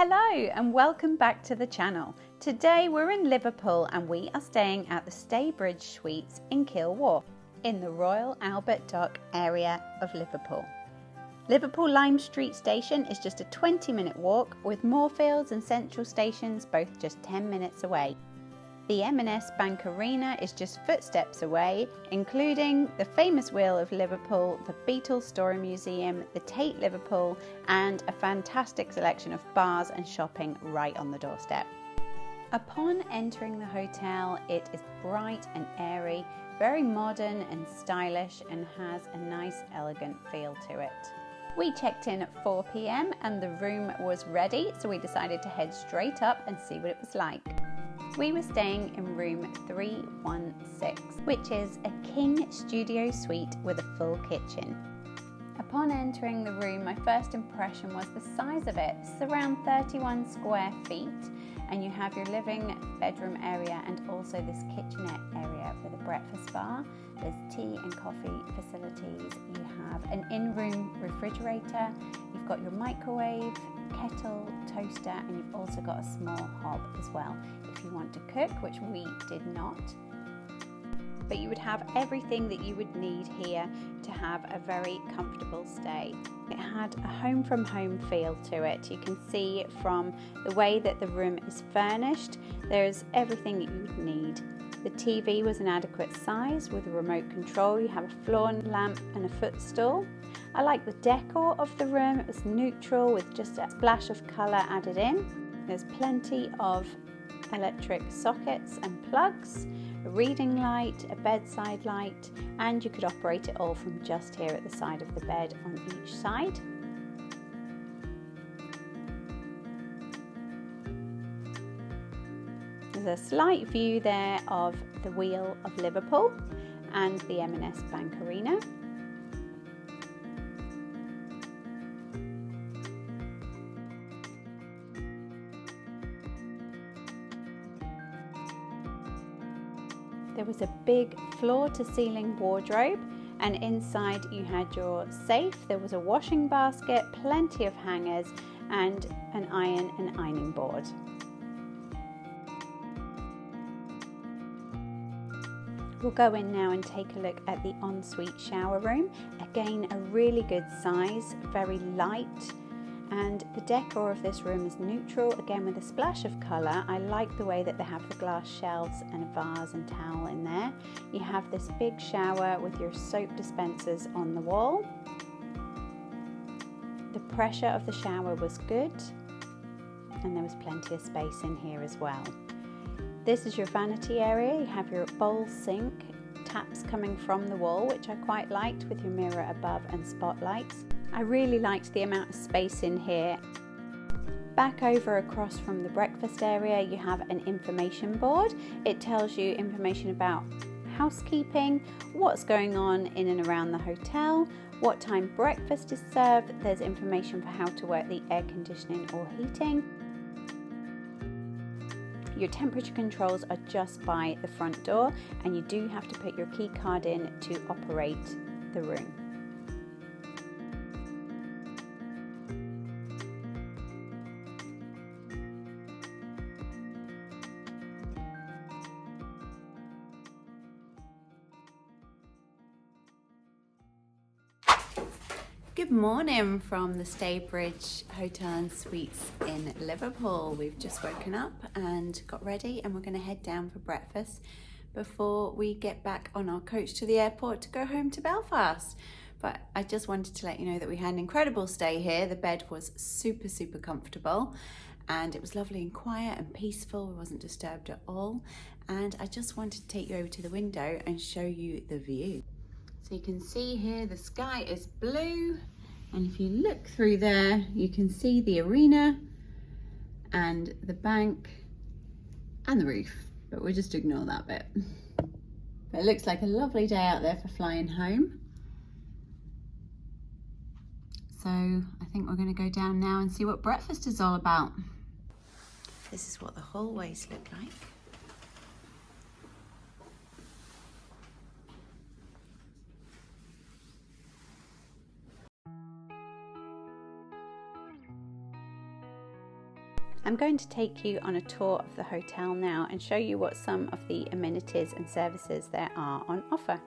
Hello and welcome back to the channel. Today we're in Liverpool and we are staying at the Staybridge Suites in Kiel Wharf in the Royal Albert Dock area of Liverpool. Liverpool Lime Street Station is just a 20-minute walk with Moorfields and Central stations both just 10 minutes away. The M&S Bank Arena is just footsteps away, including the famous Wheel of Liverpool, the Beatles Story Museum, the Tate Liverpool, and a fantastic selection of bars and shopping right on the doorstep. Upon entering the hotel, it is bright and airy, very modern and stylish, and has a nice, elegant feel to it. We checked in at 4 p.m. and the room was ready, so we decided to head straight up and see what it was like. We were staying in room 316, which is a king studio suite with a full kitchen. Upon entering the room, my first impression was the size of it. It's around 31 square feet, and you have your living bedroom area and also this kitchenette area with a breakfast bar. There's tea and coffee facilities. You have an in-room refrigerator. You've got your microwave, kettle, toaster, and you've also got a small hob as well if you want to cook, which we did not. But you would have everything that you would need here to have a very comfortable stay. It had a home from home feel to it. You can see from the way that the room is furnished, there's everything that you would need. The TV was an adequate size with a remote control. You have a floor lamp and a footstool. I like the decor of the room. It was neutral with just a splash of colour added in. There's plenty of electric sockets and plugs, a reading light, a bedside light, and you could operate it all from just here at the side of the bed on each side. There's a slight view there of the Wheel of Liverpool and the M&S Bank Arena. There was a big floor-to-ceiling wardrobe, and inside you had your safe. There was a washing basket, plenty of hangers, and an iron and ironing board. We'll go in now and take a look at the ensuite shower room. Again, a really good size, very light. And the decor of this room is neutral, again with a splash of colour. I like the way that they have the glass shelves and a vase and towel in there. You have this big shower with your soap dispensers on the wall. The pressure of the shower was good, and there was plenty of space in here as well. This is your vanity area. You have your bowl sink, taps coming from the wall, which I quite liked, with your mirror above and spotlights. I really liked the amount of space in here. Back over across from the breakfast area, you have an information board. It tells you information about housekeeping, what's going on in and around the hotel, what time breakfast is served. There's information for how to work the air conditioning or heating. Your temperature controls are just by the front door, and you do have to put your key card in to operate the room. Good morning from the Staybridge Hotel and Suites in Liverpool. We've just woken up and got ready, and we're going to head down for breakfast before we get back on our coach to the airport to go home to Belfast. But I just wanted to let you know that we had an incredible stay here. The bed was super comfortable, and it was lovely and quiet and peaceful. We wasn't disturbed at all. And I just wanted to take you over to the window and show you the view. So you can see here the sky is blue, and if you look through there you can see the arena and the bank and the roof, but we'll just ignore that bit. But it looks like a lovely day out there for flying home. So I think we're going to go down now and see what breakfast is all about. This is what the hallways look like. I'm going to take you on a tour of the hotel now and show you what some of the amenities and services there are on offer.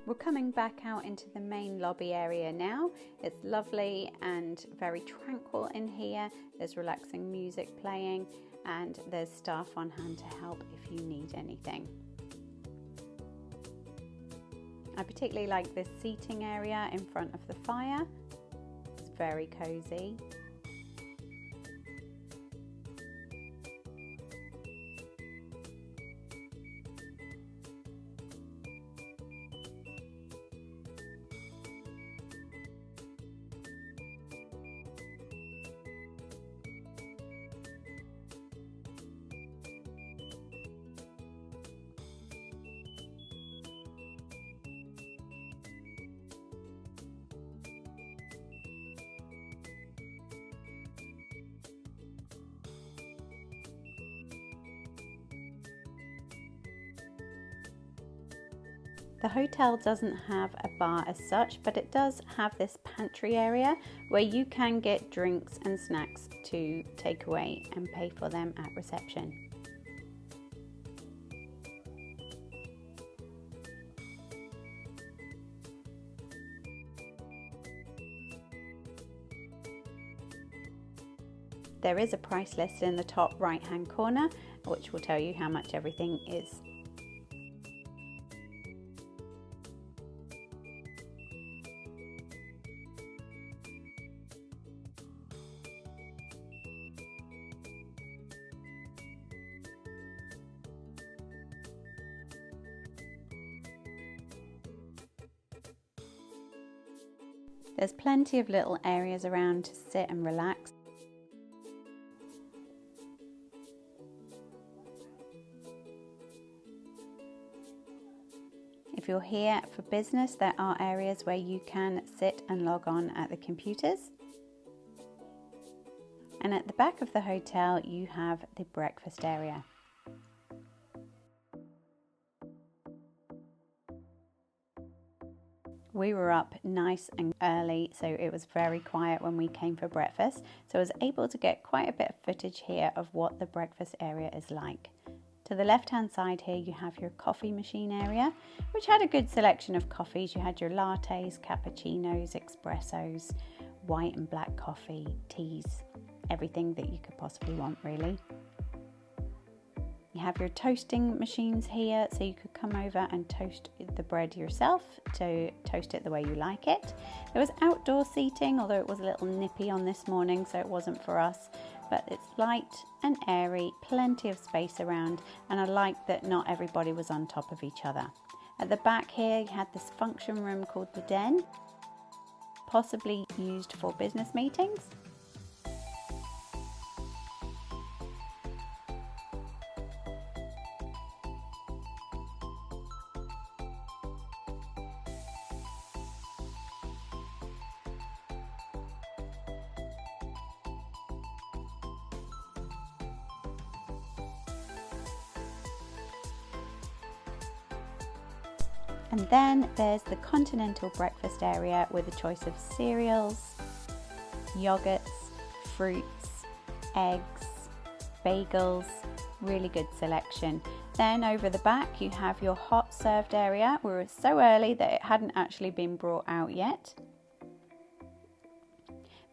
We're coming back out into the main lobby area now. It's lovely and very tranquil in here. There's relaxing music playing and there's staff on hand to help if you need anything. I particularly like this seating area in front of the fire. It's very cozy. The hotel doesn't have a bar as such, but it does have this pantry area where you can get drinks and snacks to take away and pay for them at reception. There is a price list in the top right hand corner which will tell you how much everything is. There's plenty of little areas around to sit and relax. If you're here for business, there are areas where you can sit and log on at the computers. And at the back of the hotel, you have the breakfast area. We were up nice and early, so it was very quiet when we came for breakfast. So I was able to get quite a bit of footage here of what the breakfast area is like. To the left hand side here you have your coffee machine area, which had a good selection of coffees. You had your lattes, cappuccinos, espressos, white and black coffee, teas, everything that you could possibly want really. You have your toasting machines here, so you could come over and toast the bread yourself to toast it the way you like it. There was outdoor seating, although it was a little nippy on this morning, so it wasn't for us. But it's light and airy, plenty of space around, and I like that not everybody was on top of each other. At the back here, you had this function room called the Den, possibly used for business meetings. And then there's the continental breakfast area with a choice of cereals, yogurts, fruits, eggs, bagels, really good selection. Then over the back you have your hot served area. We were so early that it hadn't actually been brought out yet.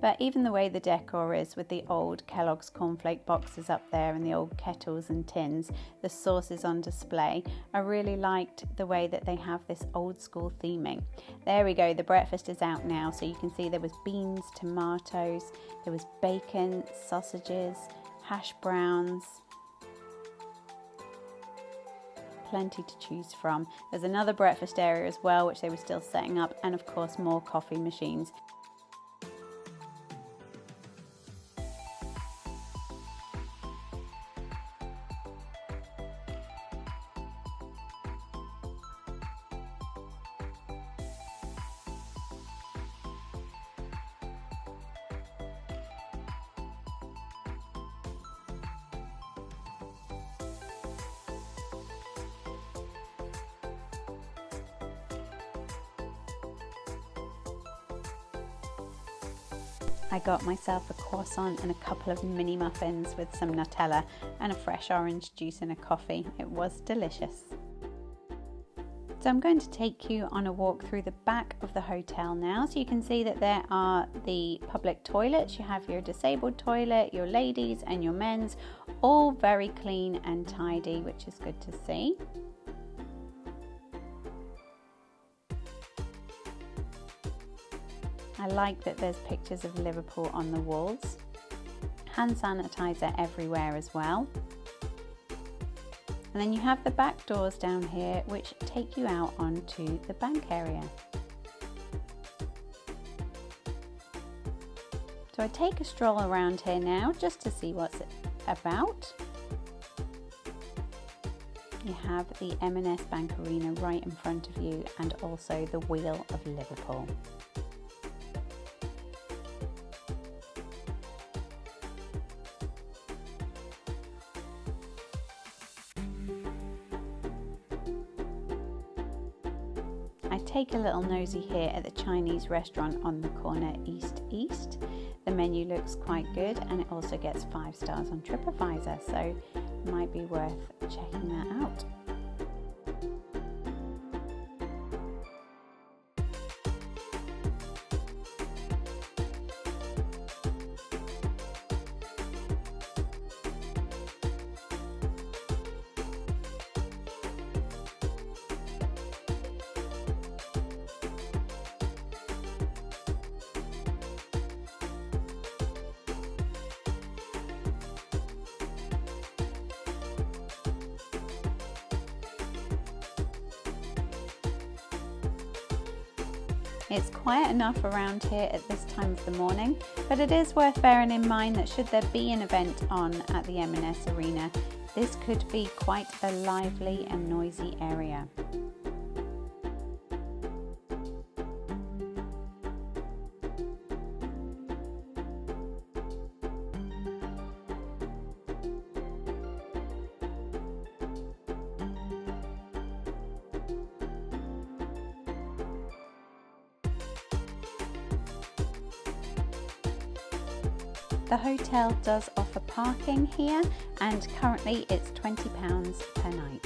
But even the way the decor is with the old Kellogg's cornflake boxes up there and the old kettles and tins, the sauces on display, I really liked the way that they have this old school theming. There we go, the breakfast is out now, so you can see there was beans, tomatoes, there was bacon, sausages, hash browns, plenty to choose from. There's another breakfast area as well, which they were still setting up, and of course more coffee machines. I got myself a croissant and a couple of mini muffins with some Nutella and a fresh orange juice and a coffee. It was delicious. So I'm going to take you on a walk through the back of the hotel now. So you can see that there are the public toilets. You have your disabled toilet, your ladies and your men's, all very clean and tidy, which is good to see. I like that there's pictures of Liverpool on the walls. Hand sanitizer everywhere as well. And then you have the back doors down here which take you out onto the bank area. So I take a stroll around here now just to see what's about. You have the M&S Bank Arena right in front of you and also the Wheel of Liverpool. I take a little nosy here at the Chinese restaurant on the corner East. The menu looks quite good and it also gets 5 stars on TripAdvisor, so it might be worth checking that out. It's quiet enough around here at this time of the morning, but it is worth bearing in mind that should there be an event on at the M&S Arena, this could be quite a lively and noisy area. The hotel does offer parking here and currently it's £20 per night.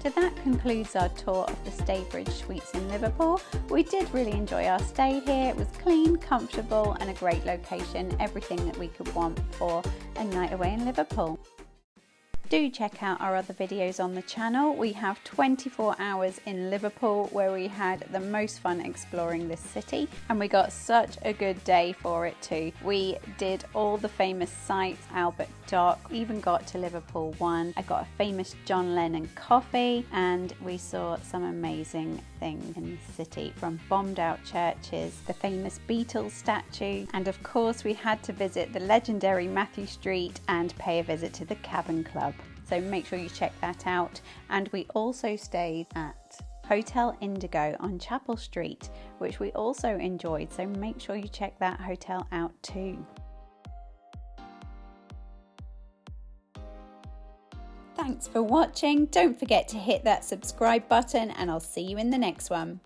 So that concludes our tour of the Staybridge Suites in Liverpool. We did really enjoy our stay here. It was clean, comfortable and a great location. Everything that we could want for a night away in Liverpool. Do check out our other videos on the channel. We have 24 hours in Liverpool where we had the most fun exploring this city and we got such a good day for it too. We did all the famous sites, Albert Dock, even got to Liverpool 1. I got a famous John Lennon coffee and we saw some amazing things in the city, from bombed out churches, the famous Beatles statue, and of course we had to visit the legendary Matthew Street and pay a visit to the Cabin Club. So make sure you check that out. And we also stayed at Hotel Indigo on Chapel Street, which we also enjoyed, so make sure you check that hotel out too. Thanks for watching. Don't forget to hit that subscribe button and I'll see you in the next one.